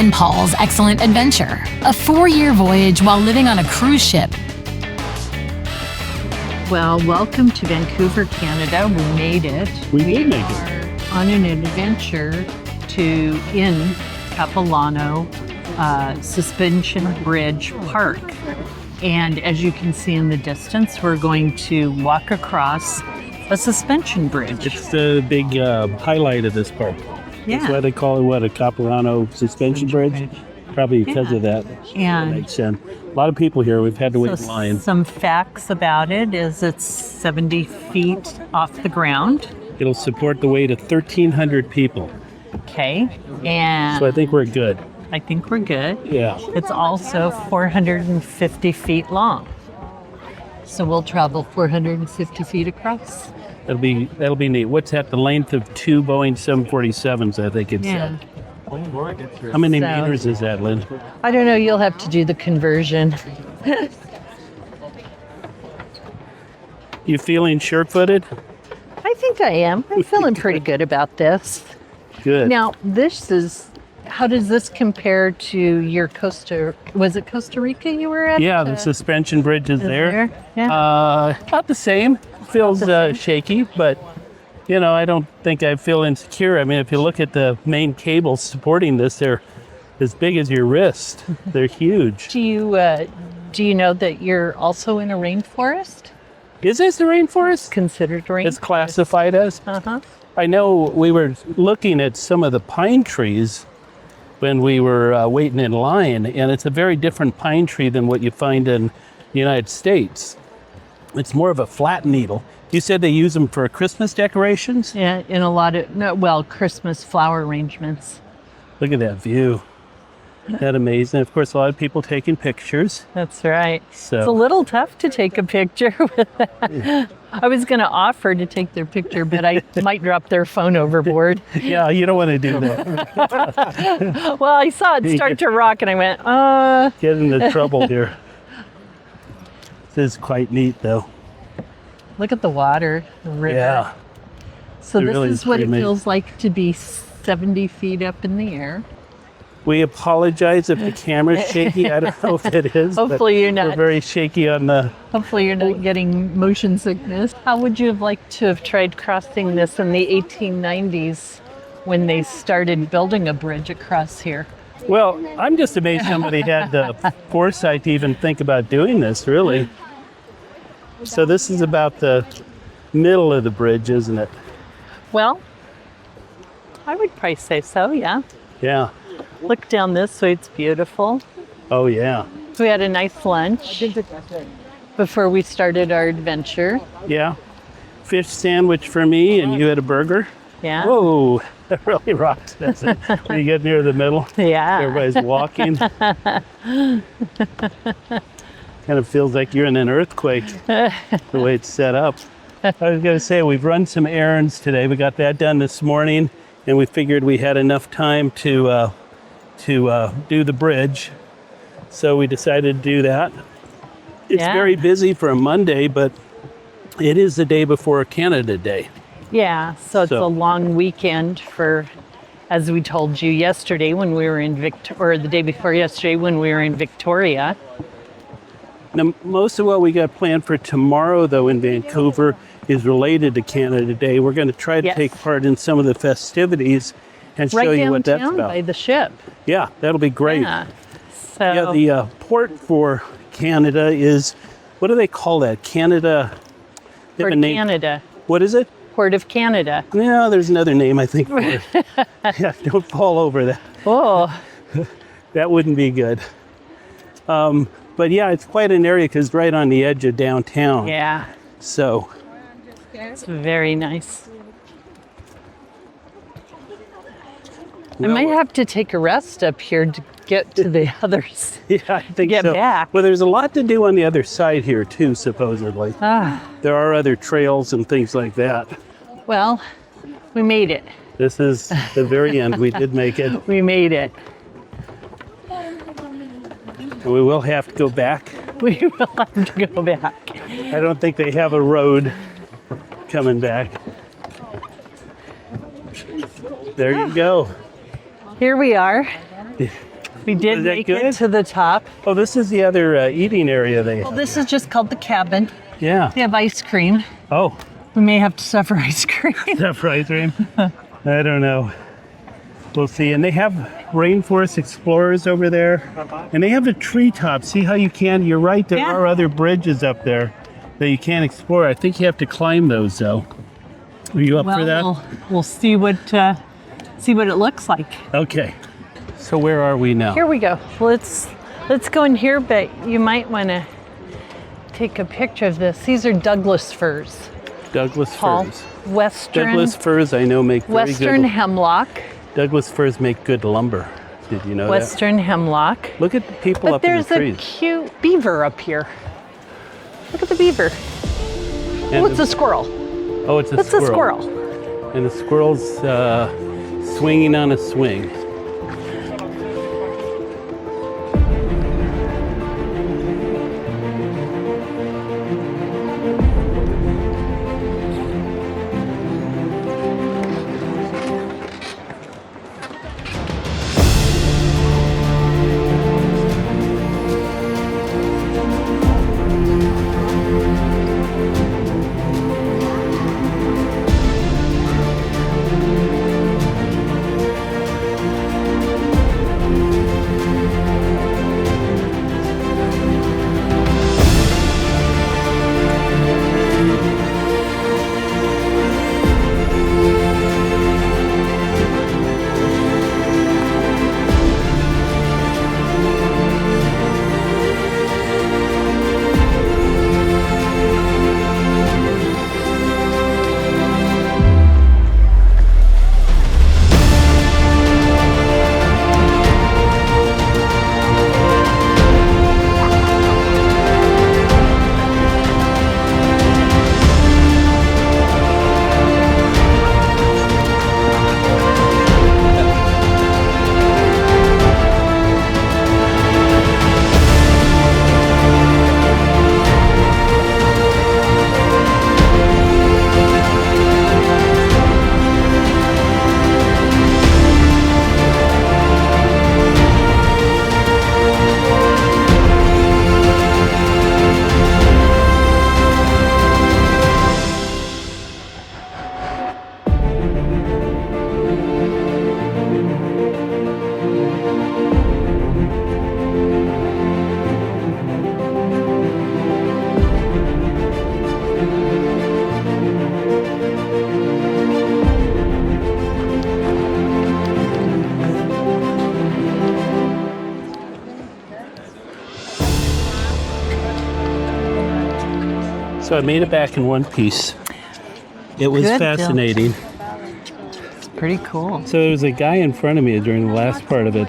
and Paul's excellent adventure, a 4-year voyage while living on a cruise ship. Well, welcome to Vancouver, Canada. We made it. We did make it. Are on an adventure in Capilano Suspension Bridge Park. And as you can see in the distance, we're going to walk across a suspension bridge. It's the big highlight of this park. Yeah. That's why they call it, a Capilano Suspension Bridge? Probably because of that. And that makes sense. A lot of people here. We've had to wait in line. Some facts about it is it's 70 feet off the ground. It'll support the weight of 1,300 people. Okay. And so I think we're good. I think we're good. Yeah. It's also 450 feet long. So we'll travel 450 feet across. That'll be neat. What's that? The length of 2 Boeing 747s, I think it said. How many meters is that, Lynn? I don't know. You'll have to do the conversion. You feeling sure-footed? I think I am. I'm feeling pretty good about this. Good. Now, how does this compare to your was it Costa Rica you were at? Yeah, the suspension bridge is there. Yeah. Not the same. Feels shaky, but I don't think I feel insecure. I mean, if you look at the main cables supporting this, they're as big as your wrist. They're huge. Do you know that you're also in a rainforest? Is this the rainforest? Considered rainforest. It's classified as? Uh-huh. I know we were looking at some of the pine trees when we were waiting in line, and it's a very different pine tree than what you find in the United States. It's more of a flat needle. You said they use them for Christmas decorations? Yeah, in a lot of, Christmas flower arrangements. Look at that view. Isn't that amazing? Of course, a lot of people taking pictures. That's right. So. It's a little tough to take a picture with that. Yeah. I was going to offer to take their picture, but I might drop their phone overboard. Yeah, you don't want to do that. Well, I saw it start to rock, and I went, Get into trouble here. This is quite neat, though. Look at the water, the river. Yeah. So this is what it feels like to be 70 feet up in the air. We apologize if the camera's shaky. I don't know if it is. Hopefully you're not. We're very shaky on the... Hopefully you're not getting motion sickness. How would you have liked to have tried crossing this in the 1890s when they started building a bridge across here? Well, I'm just amazed somebody had the foresight to even think about doing this, really. So this is about the middle of the bridge, isn't it? Well, I would probably say so, yeah. Yeah. Look down this way, it's beautiful. Oh, yeah. We had a nice lunch before we started our adventure. Yeah. Fish sandwich for me, and you had a burger. Yeah. Whoa, that really rocks, doesn't it? When you get near the middle, yeah. Everybody's walking. Kind of feels like you're in an earthquake, the way it's set up. I was going to say, we've run some errands today. We got that done this morning, and we figured we had enough time to do the bridge. So we decided to do that. It's very busy for a Monday, but it is the day before Canada Day. Yeah, so it's a long weekend for, as we told you yesterday when we were in or the day before yesterday when we were in Victoria. Now, most of what we got planned for tomorrow, though, in Vancouver is related to Canada Day. We're going to try to take part in some of the festivities and show you what that's about. By the ship. Yeah, that'll be great. Yeah. So the port for Canada is, what do they call that? Canada. Port of Canada. What is it? Port of Canada. No, there's another name, I think, for it. Yeah, don't fall over that. Oh. That wouldn't be good. But yeah, it's quite an area because it's right on the edge of downtown. Yeah. So. It's very nice. I might have to take a rest up here to get to the others. Yeah, I think get so. back. Well, there's a lot to do on the other side here too, supposedly. There are other trails and things like that. Well, we made it. This is the very end. We did make it. We made it. And we will have to go back. We will have to go back. I don't think they have a road coming back. There you go. Here we are. We did Is that make good? it to the top. Oh, this is the other eating area they Well, have. this is just called the cabin. Yeah. They have ice cream. Oh, We may have to suffer ice cream. is that right, Dream? I don't know. We'll see. And they have rainforest explorers over there. And they have a treetop. See how you can? You're right. There Yeah. are other bridges up there that you can't explore. I think you have to climb those, though. Are you up for that? We'll see what it looks like. Okay. So where are we now? Here we go. Let's go in here, but you might want to take a picture of this. These are Douglas firs. Douglas Tall, firs. Western, Douglas firs, I know, make very Western good. hemlock. Douglas firs make good lumber. Did you know Western hemlock. that? Look at the people But up in the there's a trees. cute beaver up here. Look at the beaver. And Oh, it's a squirrel. oh, it's a That's squirrel. a squirrel. And the squirrel's swinging on a swing. So I made it back in one piece. It was Good deal. fascinating. It's pretty cool. So there was a guy in front of me during the last part of it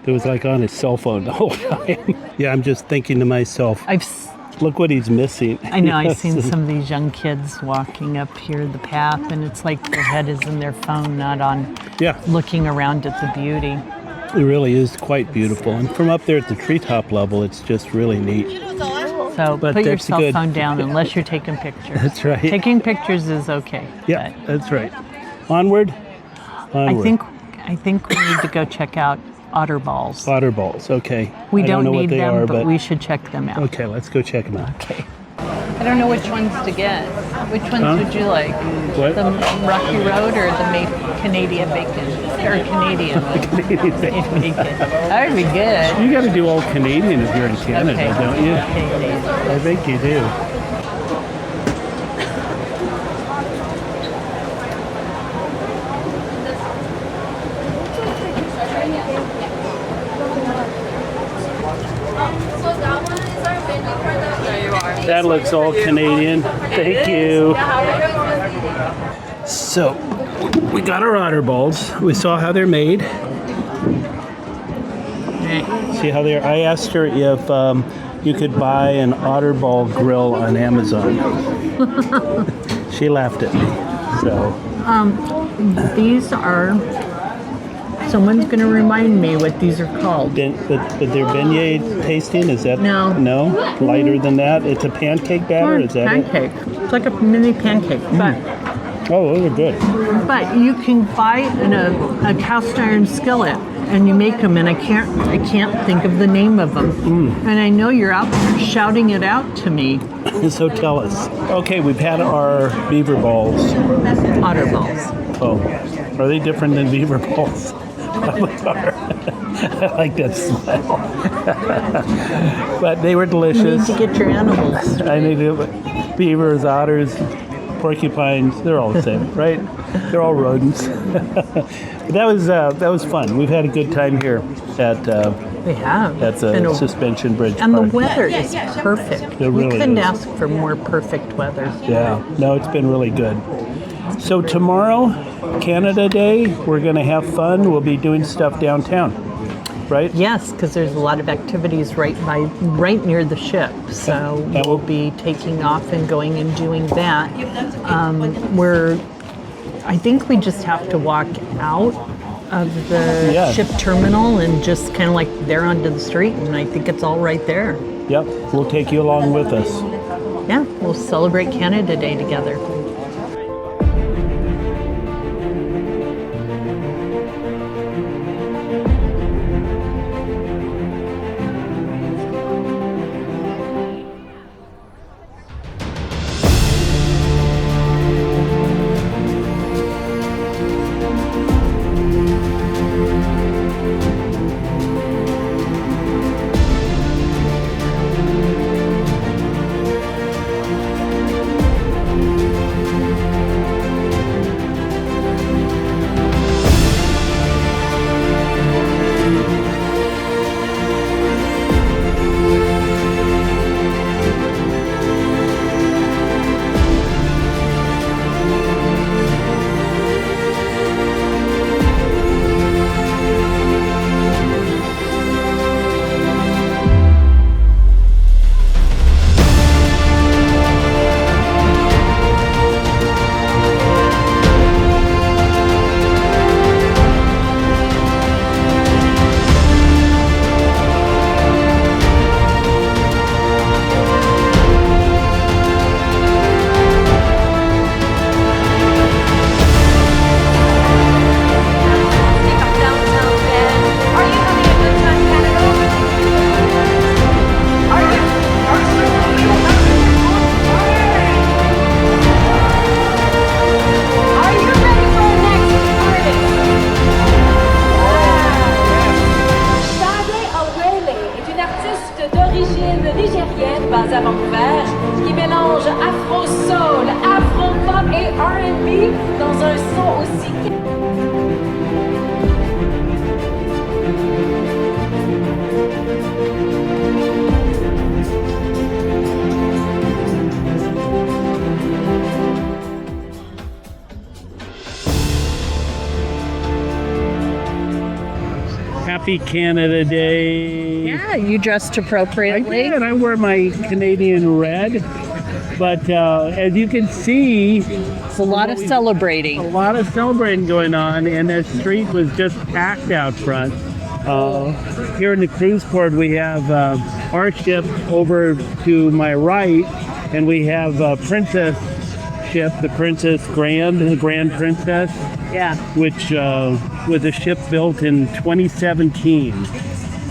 that was like on his cell phone the whole time. Yeah, I'm just thinking to myself, look what he's missing. I know, I've seen some of these young kids walking up here the path, and it's like their head is in their phone, not on Yeah, looking around at the beauty. it really is quite beautiful. And from up there at the treetop level, it's just really neat. So But put your that's cell good. phone down unless you're taking pictures. That's right. Taking pictures is okay. Yeah, but that's right. Onward. Onward. I think we need to go check out Otter Balls. Otter Balls. Okay. We I don't know need what they them, are, but we should check them out. okay, let's go check them out. Okay. I don't know which ones to get. Which ones would you like? What? The Rocky Road or the Canadian bacon? Or Canadian one? Canadian bacon. Bacon. That would be good. You got to do all Canadian if you're in Canada, Okay. don't you? Okay. I think you do. That looks all Canadian. Thank you. So, we got our Otter Balls. We saw how they're made. See how they're. I asked her if you could buy an Otter Ball grill on Amazon. She laughed at me. So, These are. Someone's going to remind me what these are called. but they're beignet tasting. Is that No. No, lighter than that. It's a pancake batter. Is that pancake. It's like a mini pancake, it? Oh, those are good. but you can buy a cast iron skillet and you make them, and I can't think of the name of them. And I know you're out there shouting it out to me. So tell us. Okay, we've had our beaver balls. Otter Balls. Oh, are they different than beaver balls? I like that smile. But they were You delicious. need to get your animals. I need to, beavers, otters, porcupines, they're all the same, right? They're all rodents. But that was fun. We've had a good time here at We have. the Suspension Bridge And Park. the weather is perfect. It We really couldn't is. ask for more perfect weather. Yeah, no, it's been really good. So tomorrow, Canada Day, we're going to have fun. We'll be doing stuff downtown, right? Yes, because there's a lot of activities right near the ship. So we'll be taking off and going and doing that. I think we just have to walk out of the ship terminal and just kind of like there onto the street, and I think it's all right there. Yep, we'll take you along with us. Yeah, we'll celebrate Canada Day together. basé à Vancouver, qui mélange afro-soul, afro-pop et R&B dans un son aussi... Happy Canada Day. Yeah, you dressed I appropriately. did. I wore my Canadian red. But as you can see, It's a lot of celebrating. a lot of celebrating going on, and the street was just packed out front. Here in the cruise port, we have our ship over to my right, and we have Princess ship, the Princess Grand, the Grand Princess, Yeah. which was a ship built in 2017.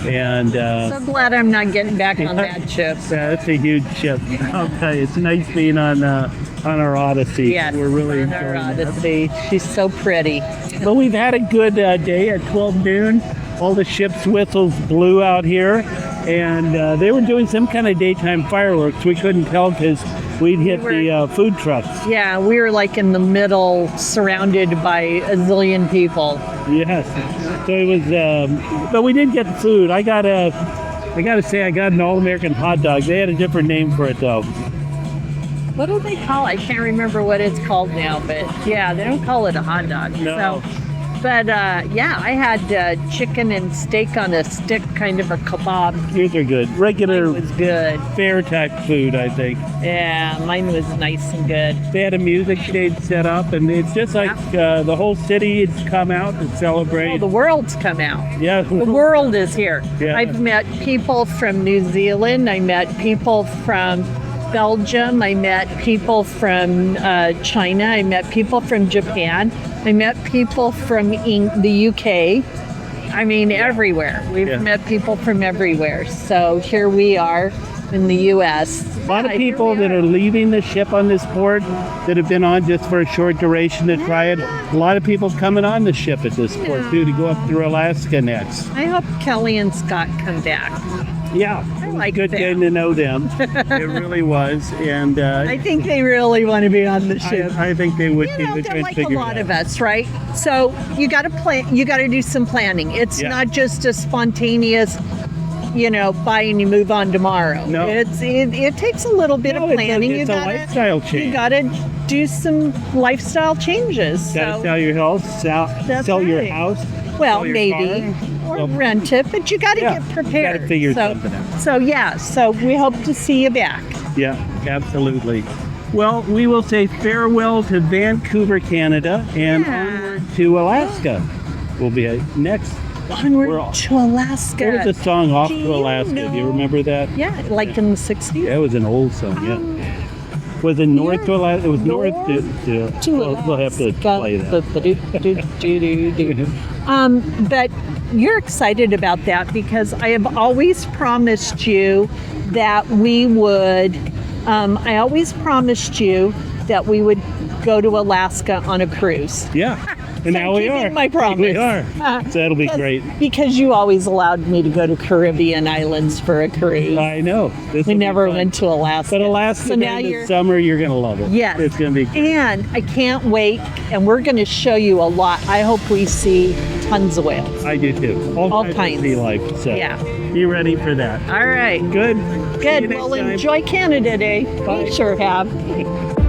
And So glad I'm not getting back on that ship. yeah, it's a huge ship. I'll tell you, it's nice being on our Odyssey. Yes, We're really on our enjoying it. Odyssey. She's so pretty. Well, we've had a good day at 12 noon. All the ship's whistles blew out here, and they were doing some kind of daytime fireworks. We couldn't tell because we'd hit the food trucks. Yeah, we were like in the middle, surrounded by a zillion people. Yes. So it was, but we did get food. I gotta say, I got an all-American hot dog. They had a different name for it though. What do they call it? I can't remember what it's called now, but yeah, they don't call it a hot dog. No. So, but yeah, I had chicken and steak on a stick, kind of a kebab. These are good. It Regular was good. fair type food, I think. Yeah, mine was nice and good. They had a music stage set up, and it's just like the whole city has come out to celebrate. Oh, the world's come out. Yeah, The world is here. Yeah. I've met people from New Zealand. I met people from Belgium. I met people from China. I met people from Japan. I met people from the UK. I mean, everywhere. We've Yeah. met people from everywhere. So here we are in the U.S. A lot of people that are leaving the ship on this port that have been on just for a short duration to try it. A lot of people coming on the ship at this port too to go up through Alaska next. I hope Kelly and Scott come back. Yeah, I it was like good them. getting to know them. It really was, and I think they really want to be on the ship. I think they would be. You know, They're they're trying to like a figure lot it of out. us, right? So you got to plan. You got to do some planning. It's Yeah. not just a spontaneous, buy and you move on tomorrow. No. It takes a little bit No, of planning. it's a lifestyle change. You got to do some lifestyle changes. Got to So- sell your house, That's sell your right. house. Well, sell your maybe. car. Or Well, rent it, but you got to yeah, get prepared. gotta figure so, something out. So yeah, so we hope to see you back. Yeah, absolutely. Well, we will say farewell to Vancouver, Canada, and Yeah. onward to Alaska. We'll be next. Onward We're off. to Alaska. There was a song, Off Do to you Alaska. Do you know- remember that? Yeah, like in the 60s. Yeah, it was an old song, yeah. Was it north to Alaska? It was north to we'll have to play that. But you're excited about that because I have always promised you that we would. I always promised you that we would go to Alaska on a cruise. Yeah, and So now we keeping are. my promise. We are. So that'll be great. Because you always allowed me to go to Caribbean islands for a cruise. I know. This We will be never fun. went to Alaska. But Alaska So now during the you're. summer, you're going to love it. Yes. It's going to be great. And I can't wait. And we're going to show you a lot. I hope we see tons of whales. I do too. All kinds kinds. of sea life. So Yeah. be ready for that. All right. Good. See you Good. next Well, time. enjoy Canada Day. Bye. We sure have.